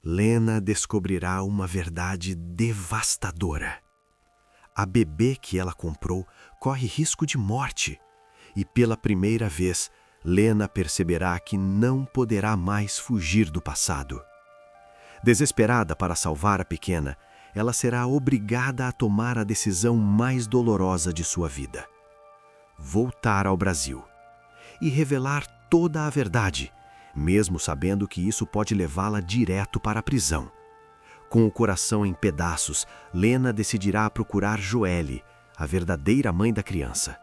Lena descobrirá uma verdade devastadora. A bebê que ela comprou corre risco de morte, e pela primeira vez, Lena perceberá que não poderá mais fugir do passado. Desesperada para salvar a pequena, ela será obrigada a tomar a decisão mais dolorosa de sua vida: voltar ao Brasil e revelar toda a verdade, mesmo sabendo que isso pode levá-la direto para a prisão. Com o coração em pedaços, Lena decidirá procurar Joelle, a verdadeira mãe da criança.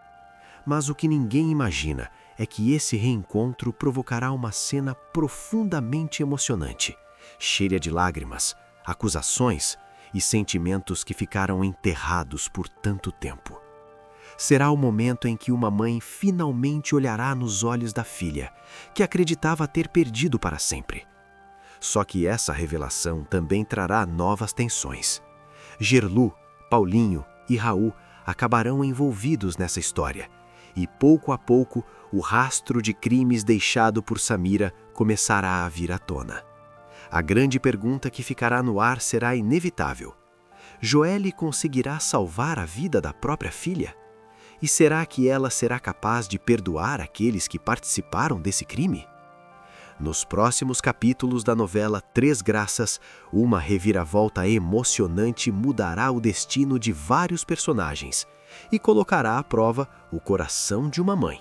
Mas o que ninguém imagina é que esse reencontro provocará uma cena profundamente emocionante, cheia de lágrimas, acusações e sentimentos que ficaram enterrados por tanto tempo. Será o momento em que uma mãe finalmente olhará nos olhos da filha, que acreditava ter perdido para sempre. Só que essa revelação também trará novas tensões. Gerlu, Paulinho e Raul acabarão envolvidos nessa história, e pouco a pouco o rastro de crimes deixado por Samira começará a vir à tona. A grande pergunta que ficará no ar será inevitável: Joelle conseguirá salvar a vida da própria filha? E será que ela será capaz de perdoar aqueles que participaram desse crime? Nos próximos capítulos da novela Três Graças, uma reviravolta emocionante mudará o destino de vários personagens e colocará à prova o coração de uma mãe.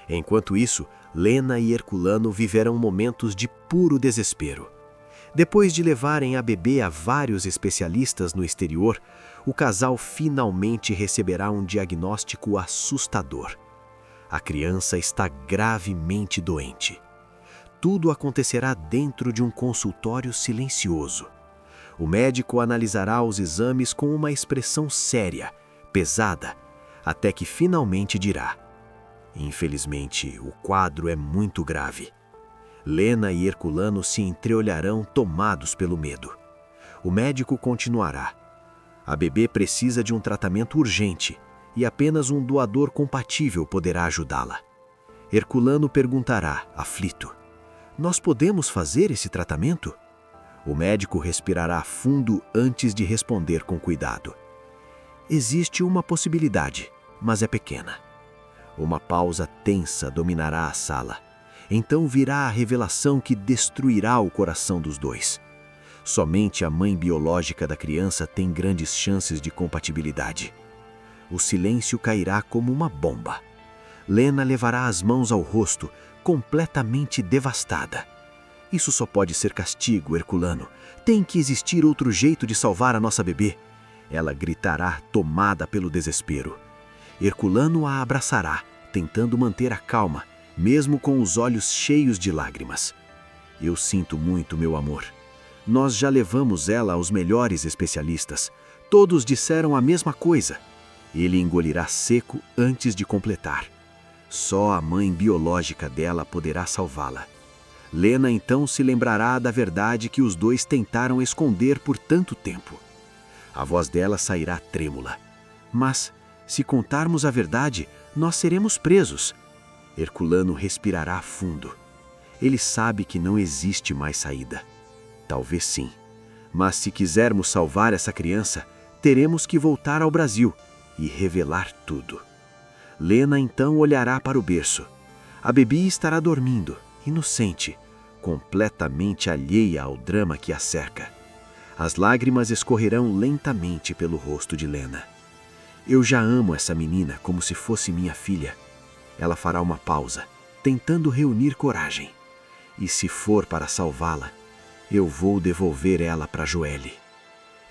Enquanto isso, Lena e Herculano viverão momentos de puro desespero. Depois de levarem a bebê a vários especialistas no exterior, o casal finalmente receberá um diagnóstico assustador. A criança está gravemente doente. Tudo acontecerá dentro de um consultório silencioso. O médico analisará os exames com uma expressão séria, pesada, até que finalmente dirá: infelizmente, o quadro é muito grave. Lena e Herculano se entreolharão tomados pelo medo. O médico continuará: a bebê precisa de um tratamento urgente e apenas um doador compatível poderá ajudá-la. Herculano perguntará, aflito: nós podemos fazer esse tratamento? O médico respirará fundo antes de responder com cuidado: existe uma possibilidade, mas é pequena. Uma pausa tensa dominará a sala. Então virá a revelação que destruirá o coração dos dois. Somente a mãe biológica da criança tem grandes chances de compatibilidade. O silêncio cairá como uma bomba. Lena levará as mãos ao rosto, completamente devastada. Isso só pode ser castigo, Herculano. Tem que existir outro jeito de salvar a nossa bebê. Ela gritará, tomada pelo desespero. Herculano a abraçará, tentando manter a calma, mesmo com os olhos cheios de lágrimas. Eu sinto muito, meu amor. Nós já levamos ela aos melhores especialistas. Todos disseram a mesma coisa. Ele engolirá seco antes de completar. Só a mãe biológica dela poderá salvá-la. Lena então se lembrará da verdade que os dois tentaram esconder por tanto tempo. A voz dela sairá trêmula. Mas, se contarmos a verdade, nós seremos presos. Herculano respirará fundo. Ele sabe que não existe mais saída. Talvez sim. Mas se quisermos salvar essa criança, teremos que voltar ao Brasil e revelar tudo. Lena então olhará para o berço. A bebê estará dormindo, inocente, completamente alheia ao drama que a cerca. As lágrimas escorrerão lentamente pelo rosto de Lena. Eu já amo essa menina como se fosse minha filha. Ela fará uma pausa, tentando reunir coragem. E se for para salvá-la, eu vou devolver ela para Joelle.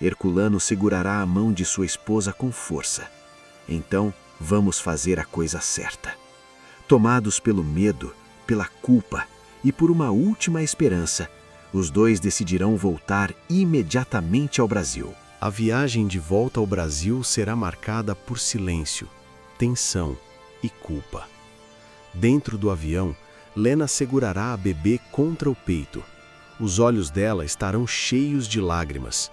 Herculano segurará a mão de sua esposa com força. Então, vamos fazer a coisa certa. Tomados pelo medo, pela culpa e por uma última esperança, os dois decidirão voltar imediatamente ao Brasil. A viagem de volta ao Brasil será marcada por silêncio, tensão e culpa. Dentro do avião, Lena segurará a bebê contra o peito. Os olhos dela estarão cheios de lágrimas.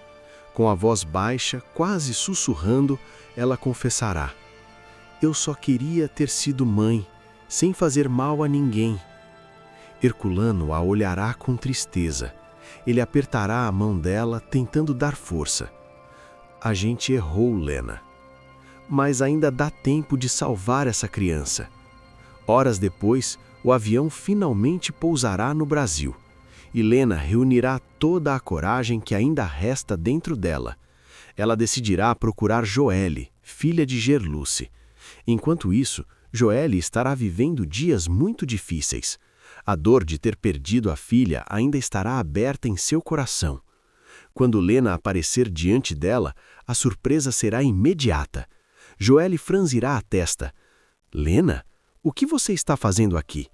Com a voz baixa, quase sussurrando, ela confessará: eu só queria ter sido mãe, sem fazer mal a ninguém. Herculano a olhará com tristeza Ele apertará a mão dela, tentando dar força. A gente errou, Lena. Mas ainda dá tempo de salvar essa criança. Horas depois, o avião finalmente pousará no Brasil. E Lena reunirá toda a coragem que ainda resta dentro dela. Ela decidirá procurar Joelle, filha de Gerluce. Enquanto isso, Joelle estará vivendo dias muito difíceis. A dor de ter perdido a filha ainda estará aberta em seu coração. Quando Lena aparecer diante dela, a surpresa será imediata. Joelle franzirá a testa. Lena, o que você está fazendo aqui?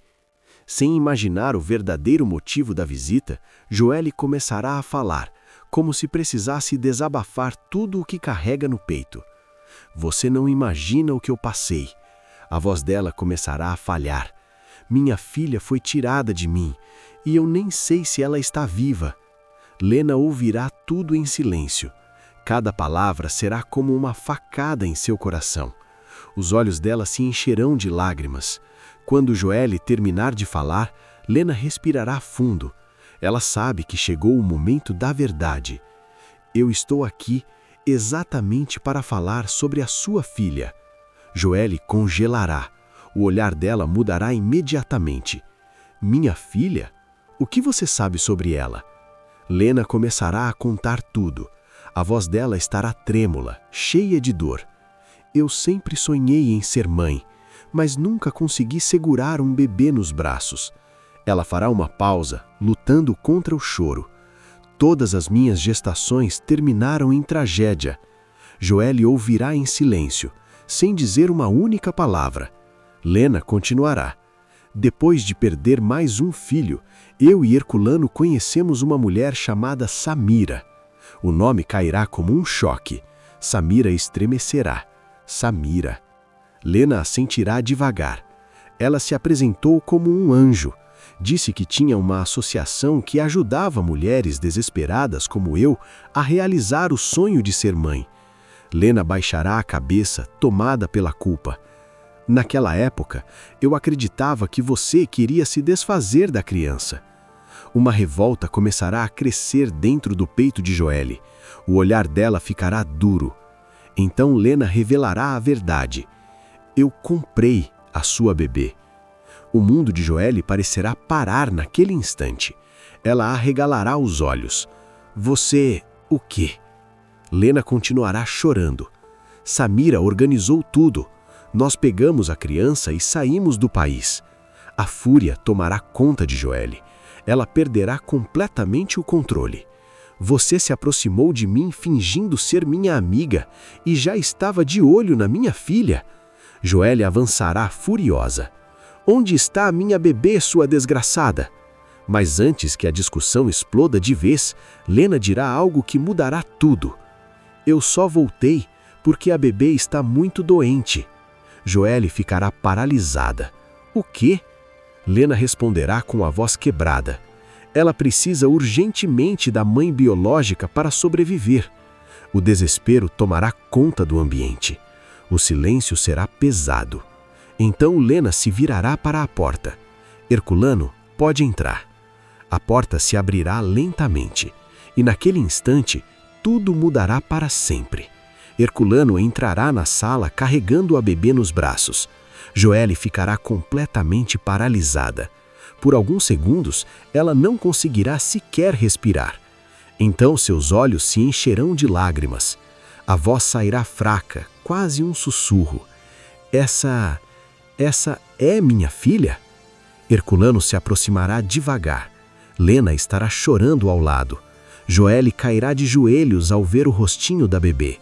Sem imaginar o verdadeiro motivo da visita, Joelle começará a falar, como se precisasse desabafar tudo o que carrega no peito. Você não imagina o que eu passei. A voz dela começará a falhar. Minha filha foi tirada de mim, e eu nem sei se ela está viva. Lena ouvirá tudo em silêncio. Cada palavra será como uma facada em seu coração. Os olhos dela se encherão de lágrimas. Quando Joelle terminar de falar, Lena respirará fundo. Ela sabe que chegou o momento da verdade. Eu estou aqui exatamente para falar sobre a sua filha. Joelle congelará. O olhar dela mudará imediatamente. Minha filha? O que você sabe sobre ela? Lena começará a contar tudo. A voz dela estará trêmula, cheia de dor. Eu sempre sonhei em ser mãe, mas nunca consegui segurar um bebê nos braços. Ela fará uma pausa, lutando contra o choro. Todas as minhas gestações terminaram em tragédia. Joelle ouvirá em silêncio, sem dizer uma única palavra. Lena continuará. Depois de perder mais um filho, eu e Herculano conhecemos uma mulher chamada Samira. O nome cairá como um choque. Samira estremecerá. Samira. Lena assentirá devagar. Ela se apresentou como um anjo. Disse que tinha uma associação que ajudava mulheres desesperadas como eu a realizar o sonho de ser mãe. Lena baixará a cabeça, tomada pela culpa. Naquela época, eu acreditava que você queria se desfazer da criança. Uma revolta começará a crescer dentro do peito de Joelle. O olhar dela ficará duro. Então Lena revelará a verdade. Eu comprei a sua bebê. O mundo de Joelle parecerá parar naquele instante. Ela arregalará os olhos. Você, o quê? Lena continuará chorando. Samira organizou tudo. Nós pegamos a criança e saímos do país. A fúria tomará conta de Joelle. Ela perderá completamente o controle. Você se aproximou de mim fingindo ser minha amiga e já estava de olho na minha filha. Joelle avançará furiosa. Onde está a minha bebê, sua desgraçada? Mas antes que a discussão exploda de vez, Lena dirá algo que mudará tudo. Eu só voltei porque a bebê está muito doente. Joelle ficará paralisada. O quê? Lena responderá com a voz quebrada. Ela precisa urgentemente da mãe biológica para sobreviver. O desespero tomará conta do ambiente. O silêncio será pesado. Então Lena se virará para a porta. Herculano, pode entrar. A porta se abrirá lentamente. E naquele instante, tudo mudará para sempre. Herculano entrará na sala carregando a bebê nos braços. Joelle ficará completamente paralisada. Por alguns segundos, ela não conseguirá sequer respirar. Então seus olhos se encherão de lágrimas. A voz sairá fraca, quase um sussurro. Essa é minha filha? Herculano se aproximará devagar. Lena estará chorando ao lado. Joelle cairá de joelhos ao ver o rostinho da bebê.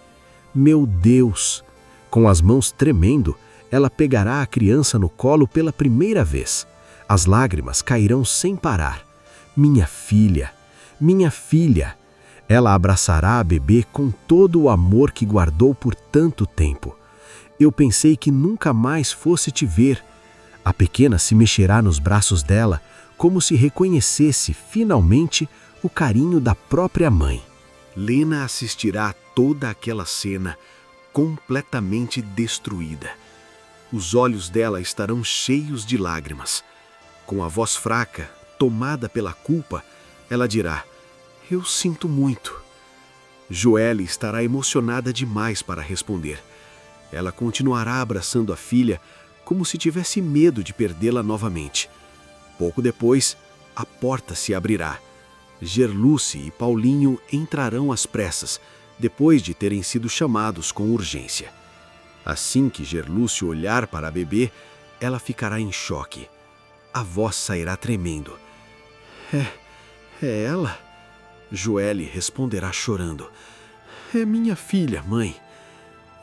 Meu Deus! Com as mãos tremendo, ela pegará a criança no colo pela primeira vez. As lágrimas cairão sem parar. Minha filha! Minha filha! Ela abraçará a bebê com todo o amor que guardou por tanto tempo. Eu pensei que nunca mais fosse te ver. A pequena se mexerá nos braços dela, como se reconhecesse, finalmente, o carinho da própria mãe. Lena assistirá a toda aquela cena completamente destruída. Os olhos dela estarão cheios de lágrimas. Com a voz fraca, tomada pela culpa, ela dirá: Eu sinto muito. Joelle estará emocionada demais para responder. Ela continuará abraçando a filha como se tivesse medo de perdê-la novamente. Pouco depois, a porta se abrirá. Gerluce e Paulinho entrarão às pressas, depois de terem sido chamados com urgência. Assim que Gerluce olhar para a bebê, ela ficará em choque. A voz sairá tremendo. É ela? Joelle responderá chorando. É minha filha, mãe.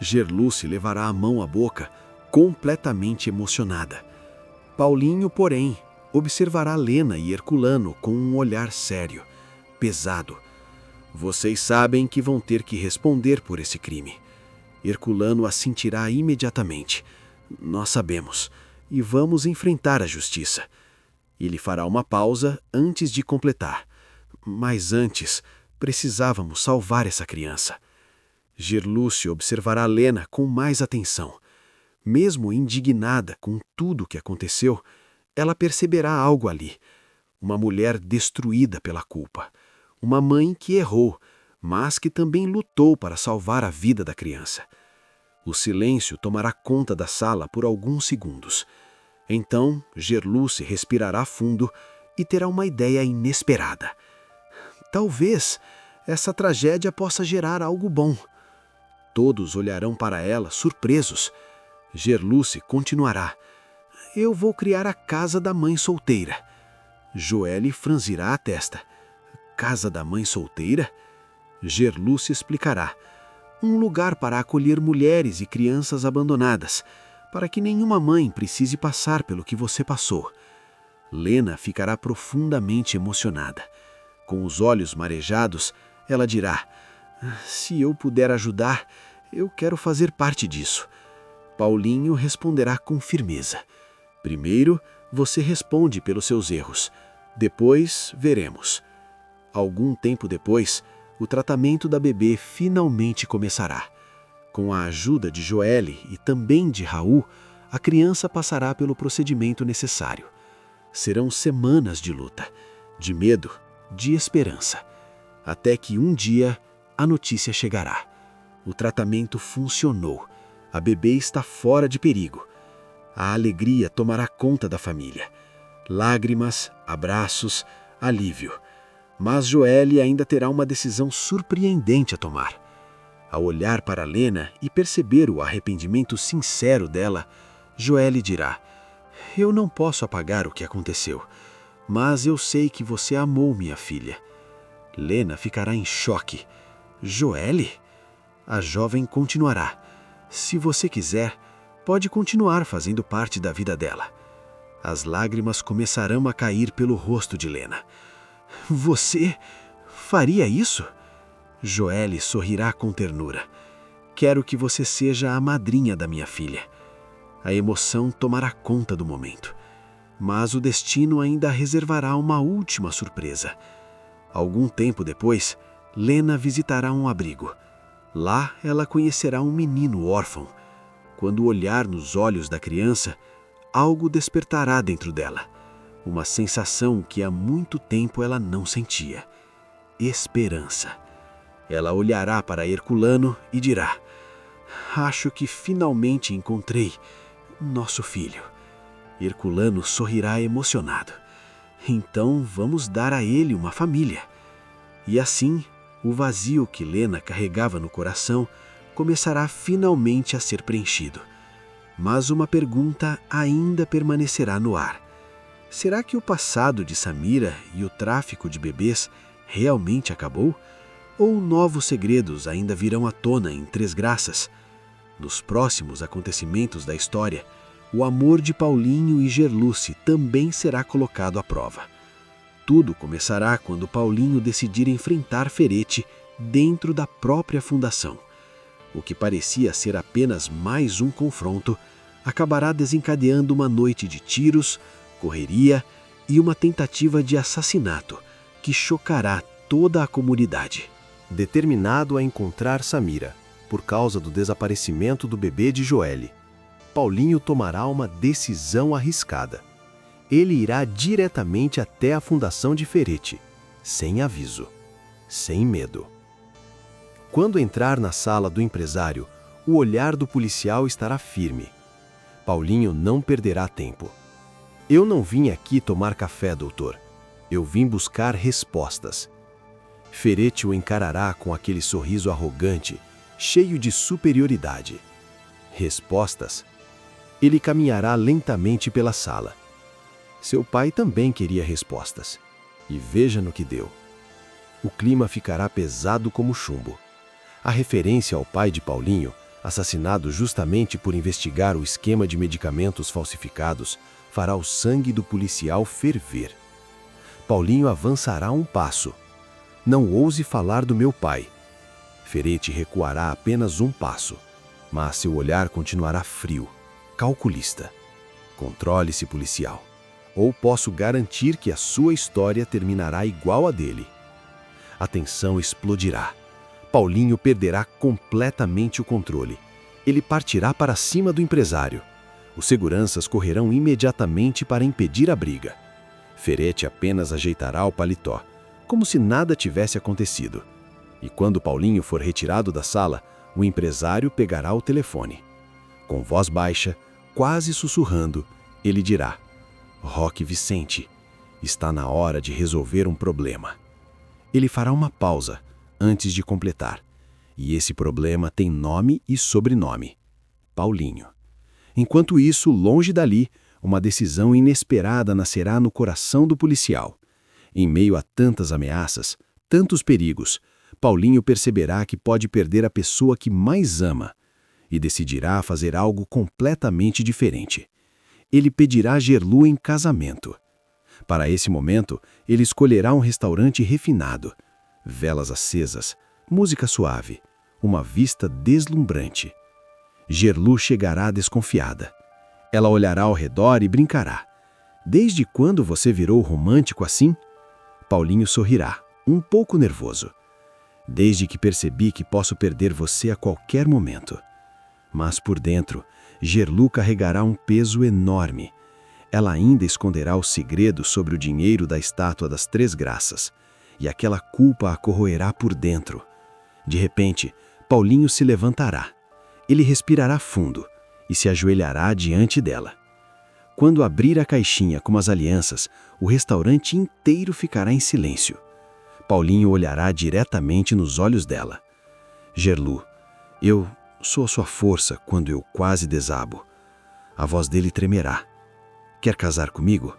Gerluce levará a mão à boca, completamente emocionada. Paulinho, porém, observará Lena e Herculano com um olhar sério, pesado. Vocês sabem que vão ter que responder por esse crime. Herculano assentirá imediatamente. Nós sabemos, e vamos enfrentar a justiça. Ele fará uma pausa antes de completar. Mas antes, precisávamos salvar essa criança. Gerluce observará Lena com mais atenção. Mesmo indignada com tudo o que aconteceu, ela perceberá algo ali. Uma mulher destruída pela culpa. Uma mãe que errou, mas que também lutou para salvar a vida da criança. O silêncio tomará conta da sala por alguns segundos. Então, Gerluce respirará fundo e terá uma ideia inesperada. Talvez essa tragédia possa gerar algo bom. Todos olharão para ela, surpresos. Gerluce continuará. Eu vou criar a casa da mãe solteira. Joelle franzirá a testa. Casa da mãe solteira? Gerluce explicará. Um lugar para acolher mulheres e crianças abandonadas, para que nenhuma mãe precise passar pelo que você passou. Lena ficará profundamente emocionada. Com os olhos marejados, ela dirá: se eu puder ajudar, eu quero fazer parte disso. Paulinho responderá com firmeza. Primeiro, você responde pelos seus erros. Depois, veremos. Algum tempo depois, o tratamento da bebê finalmente começará. Com a ajuda de Joelle e também de Raul, a criança passará pelo procedimento necessário. Serão semanas de luta, de medo, de esperança. Até que um dia, a notícia chegará. O tratamento funcionou. A bebê está fora de perigo. A alegria tomará conta da família. Lágrimas, abraços, alívio. Mas Joelle ainda terá uma decisão surpreendente a tomar. Ao olhar para Lena e perceber o arrependimento sincero dela, Joelle dirá: eu não posso apagar o que aconteceu, mas eu sei que você amou minha filha. Lena ficará em choque. Joelle? A jovem continuará. Se você quiser, pode continuar fazendo parte da vida dela. As lágrimas começarão a cair pelo rosto de Lena. Você faria isso? Joelle sorrirá com ternura. Quero que você seja a madrinha da minha filha. A emoção tomará conta do momento. Mas o destino ainda reservará uma última surpresa. Algum tempo depois, Lena visitará um abrigo. Lá ela conhecerá um menino órfão. Quando olhar nos olhos da criança, algo despertará dentro dela. Uma sensação que há muito tempo ela não sentia. Esperança. Ela olhará para Herculano e dirá: acho que finalmente encontrei nosso filho. Herculano sorrirá emocionado. Então vamos dar a ele uma família. E assim, o vazio que Lena carregava no coração começará finalmente a ser preenchido. Mas uma pergunta ainda permanecerá no ar. Será que o passado de Samira e o tráfico de bebês realmente acabou? Ou novos segredos ainda virão à tona em Três Graças? Nos próximos acontecimentos da história, o amor de Paulinho e Gerluce também será colocado à prova. Tudo começará quando Paulinho decidir enfrentar Ferete dentro da própria fundação. O que parecia ser apenas mais um confronto acabará desencadeando uma noite de tiros, correria e uma tentativa de assassinato que chocará toda a comunidade. Determinado a encontrar Samira, por causa do desaparecimento do bebê de Joelle, Paulinho tomará uma decisão arriscada. Ele irá diretamente até a fundação de Ferete, sem aviso. sem medo. Quando entrar na sala do empresário, o olhar do policial estará firme. Paulinho não perderá tempo. Eu não vim aqui tomar café, doutor. Eu vim buscar respostas. Ferete o encarará com aquele sorriso arrogante, cheio de superioridade. Respostas? Ele caminhará lentamente pela sala. Seu pai também queria respostas. E veja no que deu. O clima ficará pesado como chumbo. A referência ao pai de Paulinho, assassinado justamente por investigar o esquema de medicamentos falsificados, fará o sangue do policial ferver. Paulinho avançará um passo. Não ouse falar do meu pai. Ferete recuará apenas um passo, mas seu olhar continuará frio, calculista. Controle-se, policial, ou posso garantir que a sua história terminará igual a dele. A tensão explodirá. Paulinho perderá completamente o controle. Ele partirá para cima do empresário. Os seguranças correrão imediatamente para impedir a briga. Ferete apenas ajeitará o paletó, como se nada tivesse acontecido. E quando Paulinho for retirado da sala, o empresário pegará o telefone. Com voz baixa, quase sussurrando, ele dirá: Roque Vicente, está na hora de resolver um problema. Ele fará uma pausa antes de completar. E esse problema tem nome e sobrenome: Paulinho. Enquanto isso, longe dali, uma decisão inesperada nascerá no coração do policial. Em meio a tantas ameaças, tantos perigos, Paulinho perceberá que pode perder a pessoa que mais ama e decidirá fazer algo completamente diferente. Ele pedirá Gerlu em casamento. Para esse momento, ele escolherá um restaurante refinado, velas acesas, música suave, uma vista deslumbrante. Gerlu chegará desconfiada. Ela olhará ao redor e brincará. Desde quando você virou romântico assim? Paulinho sorrirá, um pouco nervoso. Desde que percebi que posso perder você a qualquer momento. Mas por dentro, Gerlu carregará um peso enorme. Ela ainda esconderá o segredo sobre o dinheiro da estátua das Três Graças. E aquela culpa a corroerá por dentro. De repente, Paulinho se levantará. Ele respirará fundo e se ajoelhará diante dela. Quando abrir a caixinha com as alianças, o restaurante inteiro ficará em silêncio. Paulinho olhará diretamente nos olhos dela. Gerlu, eu sou a sua força quando eu quase desabo. A voz dele tremerá. Quer casar comigo?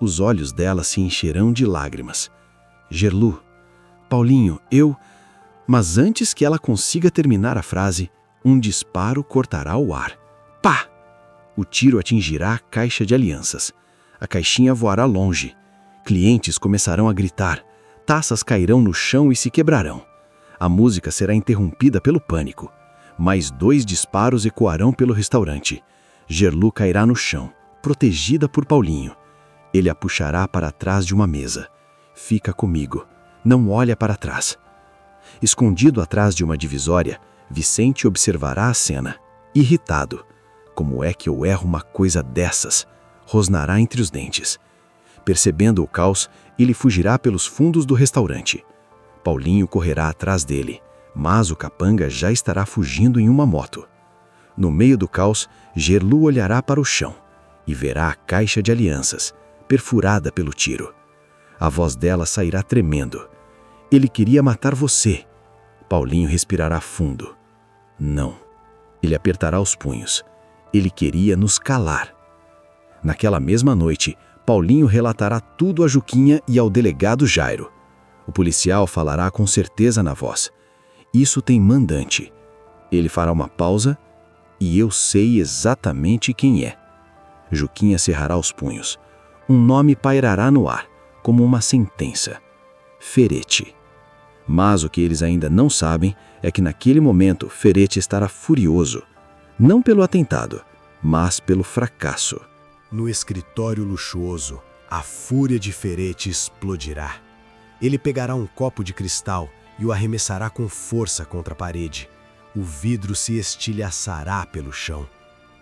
Os olhos dela se encherão de lágrimas. Gerlu, Paulinho, eu... Mas antes que ela consiga terminar a frase, um disparo cortará o ar. Pá! O tiro atingirá a caixa de alianças. A caixinha voará longe. Clientes começarão a gritar. Taças cairão no chão e se quebrarão. A música será interrompida pelo pânico. Mais 2 disparos ecoarão pelo restaurante. Gerlu cairá no chão, protegida por Paulinho. Ele a puxará para trás de uma mesa. Fica comigo. Não olha para trás. Escondido atrás de uma divisória, Vicente observará a cena. Irritado. Como é que eu erro uma coisa dessas? Rosnará entre os dentes. Percebendo o caos, ele fugirá pelos fundos do restaurante. Paulinho correrá atrás dele, mas o capanga já estará fugindo em uma moto. No meio do caos, Gerlu olhará para o chão e verá a caixa de alianças, perfurada pelo tiro. A voz dela sairá tremendo. Ele queria matar você. Paulinho respirará fundo. Não. Ele apertará os punhos. Ele queria nos calar. Naquela mesma noite, Paulinho relatará tudo a Juquinha e ao delegado Jairo. O policial falará com certeza na voz. Isso tem mandante. Ele fará uma pausa e eu sei exatamente quem é. Juquinha cerrará os punhos. Um nome pairará no ar, como uma sentença. Ferete. Mas o que eles ainda não sabem é que naquele momento Ferete estará furioso. Não pelo atentado, mas pelo fracasso. No escritório luxuoso, a fúria de Ferete explodirá. Ele pegará um copo de cristal e o arremessará com força contra a parede. O vidro se estilhaçará pelo chão.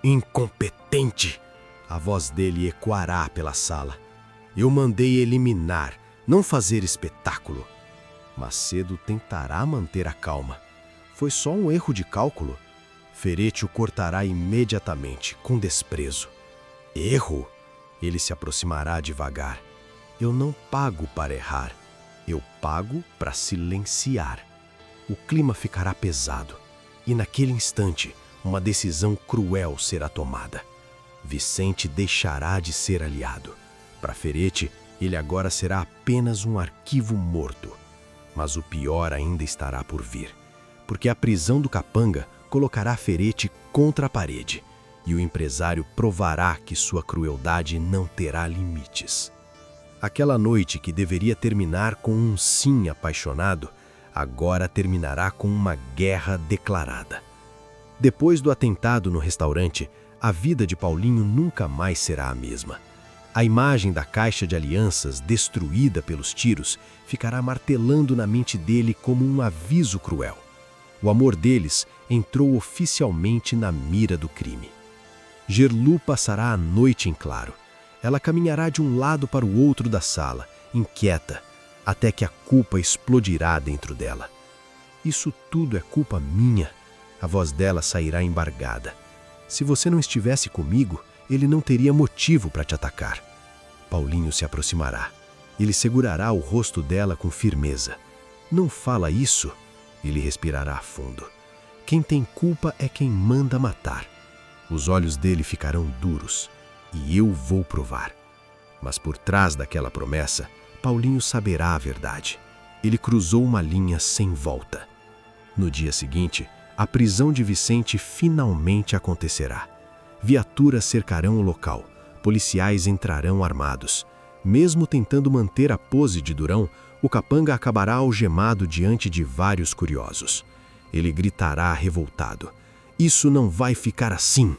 Incompetente! A voz dele ecoará pela sala. Eu mandei eliminar, não fazer espetáculo. Macedo tentará manter a calma. Foi só um erro de cálculo. Ferete o cortará imediatamente, com desprezo. Erro? Ele se aproximará devagar. Eu não pago para errar. Eu pago para silenciar. O clima ficará pesado. E naquele instante, uma decisão cruel será tomada. Vicente deixará de ser aliado. Para Ferete, ele agora será apenas um arquivo morto. Mas o pior ainda estará por vir. Porque a prisão do capanga colocará Ferete contra a parede. E o empresário provará que sua crueldade não terá limites. Aquela noite que deveria terminar com um sim apaixonado, agora terminará com uma guerra declarada. Depois do atentado no restaurante, a vida de Paulinho nunca mais será a mesma. A imagem da caixa de alianças destruída pelos tiros ficará martelando na mente dele como um aviso cruel. O amor deles entrou oficialmente na mira do crime. Gerlu passará a noite em claro. Ela caminhará de um lado para o outro da sala, inquieta, até que a culpa explodirá dentro dela. Isso tudo é culpa minha. A voz dela sairá embargada. Se você não estivesse comigo, ele não teria motivo para te atacar. Paulinho se aproximará. Ele segurará o rosto dela com firmeza. Não fala isso. Ele respirará fundo. Quem tem culpa é quem manda matar. Os olhos dele ficarão duros. E eu vou provar. Mas por trás daquela promessa, Paulinho saberá a verdade. Ele cruzou uma linha sem volta. No dia seguinte, a prisão de Vicente finalmente acontecerá. Viaturas cercarão o local. Policiais entrarão armados. Mesmo tentando manter a pose de durão, o capanga acabará algemado diante de vários curiosos. Ele gritará revoltado. Isso não vai ficar assim!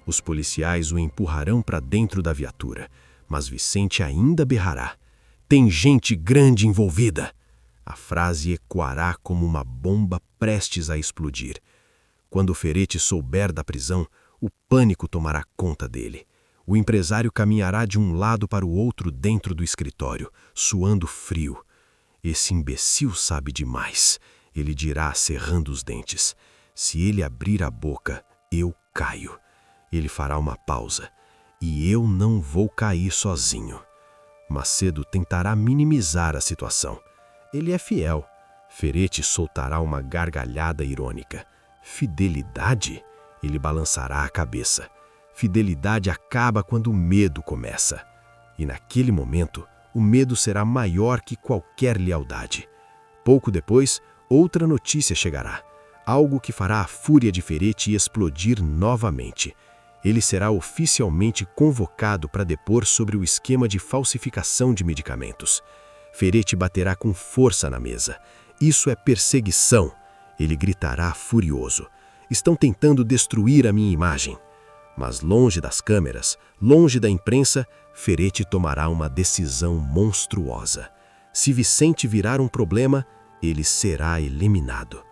Os policiais o empurrarão para dentro da viatura, mas Vicente ainda berrará. Tem gente grande envolvida! A frase ecoará como uma bomba prestes a explodir. Quando o Ferete souber da prisão, o pânico tomará conta dele. O empresário caminhará de um lado para o outro dentro do escritório, suando frio. Esse imbecil sabe demais, ele dirá cerrando os dentes. Se ele abrir a boca, eu caio. Ele fará uma pausa. E eu não vou cair sozinho. Macedo tentará minimizar a situação. Ele é fiel. Ferete soltará uma gargalhada irônica. Fidelidade? Ele balançará a cabeça. Fidelidade acaba quando o medo começa. E naquele momento, o medo será maior que qualquer lealdade. Pouco depois, outra notícia chegará. Algo que fará a fúria de Ferete explodir novamente. Ele será oficialmente convocado para depor sobre o esquema de falsificação de medicamentos. Ferete baterá com força na mesa. Isso é perseguição. Ele gritará furioso. Estão tentando destruir a minha imagem. Mas longe das câmeras, longe da imprensa, Ferete tomará uma decisão monstruosa. Se Vicente virar um problema, ele será eliminado.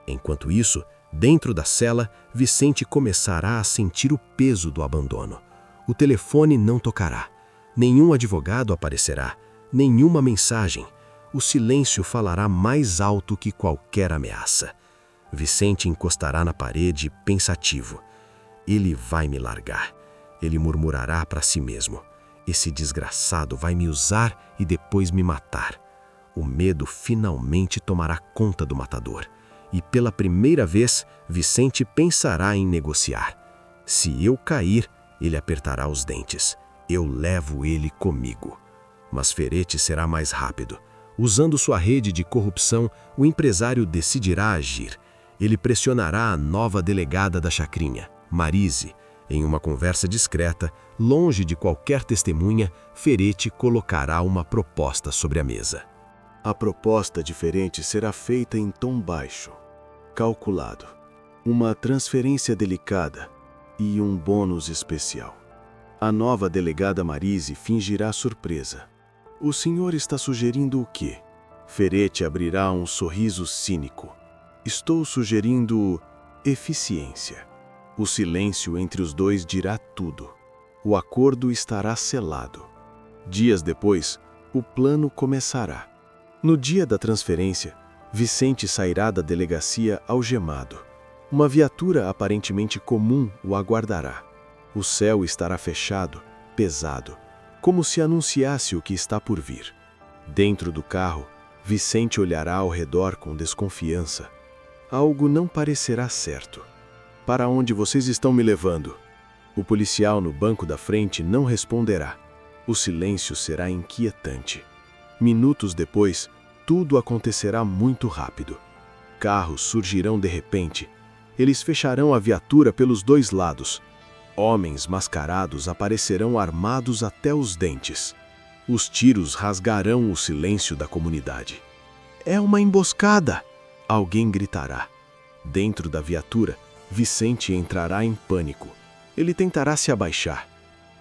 Enquanto isso, dentro da cela, Vicente começará a sentir o peso do abandono. O telefone não tocará. Nenhum advogado aparecerá. Nenhuma mensagem. O silêncio falará mais alto que qualquer ameaça. Vicente encostará na parede, pensativo. Ele vai me largar. Ele murmurará para si mesmo. Esse desgraçado vai me usar e depois me matar. O medo finalmente tomará conta do matador. E pela primeira vez, Vicente pensará em negociar. Se eu cair, ele apertará os dentes. Eu levo ele comigo. Mas Ferete será mais rápido. Usando sua rede de corrupção, o empresário decidirá agir. Ele pressionará a nova delegada da chacrinha, Marise. Em uma conversa discreta, longe de qualquer testemunha, Ferete colocará uma proposta sobre a mesa. A proposta diferente será feita em tom baixo, calculado, uma transferência delicada e um bônus especial. A nova delegada Marise fingirá surpresa. O senhor está sugerindo o quê? Ferete abrirá um sorriso cínico. Estou sugerindo eficiência. O silêncio entre os dois dirá tudo. O acordo estará selado. Dias depois, o plano começará. No dia da transferência, Vicente sairá da delegacia algemado. Uma viatura aparentemente comum o aguardará. O céu estará fechado, pesado, como se anunciasse o que está por vir. Dentro do carro, Vicente olhará ao redor com desconfiança. Algo não parecerá certo. Para onde vocês estão me levando? O policial no banco da frente não responderá. O silêncio será inquietante. Minutos depois, tudo acontecerá muito rápido. Carros surgirão de repente. Eles fecharão a viatura pelos dois lados. Homens mascarados aparecerão armados até os dentes. Os tiros rasgarão o silêncio da comunidade. É uma emboscada! Alguém gritará. Dentro da viatura, Vicente entrará em pânico. Ele tentará se abaixar.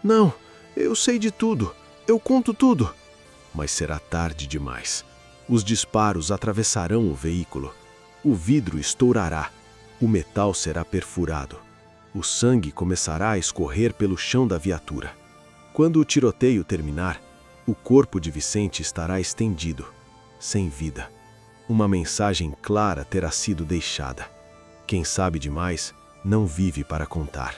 Não, eu sei de tudo. Eu conto tudo. Mas será tarde demais. Os disparos atravessarão o veículo. O vidro estourará. O metal será perfurado. O sangue começará a escorrer pelo chão da viatura. Quando o tiroteio terminar, o corpo de Vicente estará estendido, sem vida. Uma mensagem clara terá sido deixada. Quem sabe demais não vive para contar.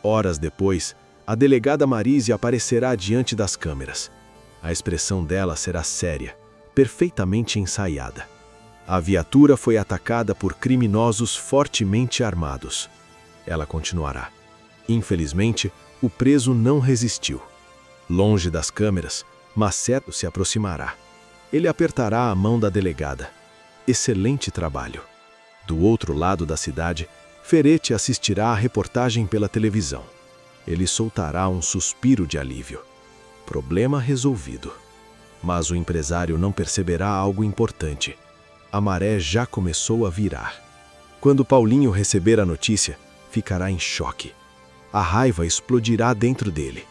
Horas depois, a delegada Marise aparecerá diante das câmeras. A expressão dela será séria, perfeitamente ensaiada. A viatura foi atacada por criminosos fortemente armados. Ela continuará. Infelizmente, o preso não resistiu. Longe das câmeras, Macedo se aproximará. Ele apertará a mão da delegada. Excelente trabalho. Do outro lado da cidade, Ferretti assistirá à reportagem pela televisão. Ele soltará um suspiro de alívio. Problema resolvido. Mas o empresário não perceberá algo importante. A maré já começou a virar. Quando Paulinho receber a notícia, ficará em choque. A raiva explodirá dentro dele.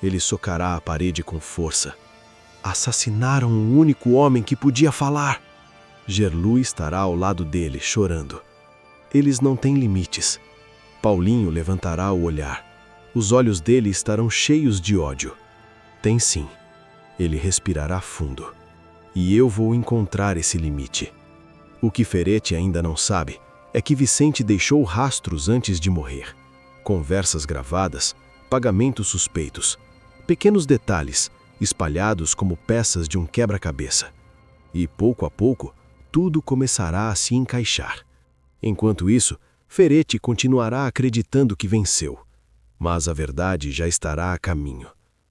Ele socará a parede com força. Assassinaram o único homem que podia falar. Gerlu estará ao lado dele, chorando. Eles não têm limites. Paulinho levantará o olhar. Os olhos dele estarão cheios de ódio. Tem sim. Ele respirará fundo. E eu vou encontrar esse limite. O que Ferretti ainda não sabe é que Vicente deixou rastros antes de morrer. Conversas gravadas, pagamentos suspeitos, pequenos detalhes espalhados como peças de um quebra-cabeça. E pouco a pouco, tudo começará a se encaixar. Enquanto isso, Ferretti continuará acreditando que venceu. Mas a verdade já estará a caminho.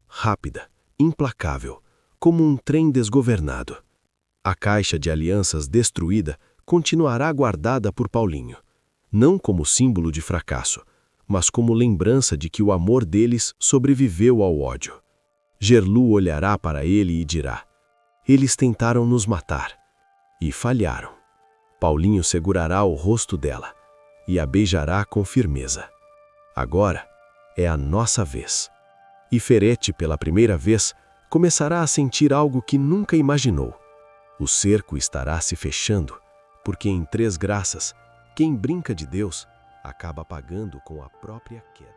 Rápida, implacável, como um trem desgovernado. A caixa de alianças destruída continuará guardada por Paulinho. Não como símbolo de fracasso, mas como lembrança de que o amor deles sobreviveu ao ódio. Gerlu olhará para ele e dirá: eles tentaram nos matar. E falharam. Paulinho segurará o rosto dela e a beijará com firmeza. Agora é a nossa vez. E Ferretti, pela primeira vez, começará a sentir algo que nunca imaginou. O cerco estará se fechando, porque em Três Graças, quem brinca de Deus acaba pagando com a própria queda.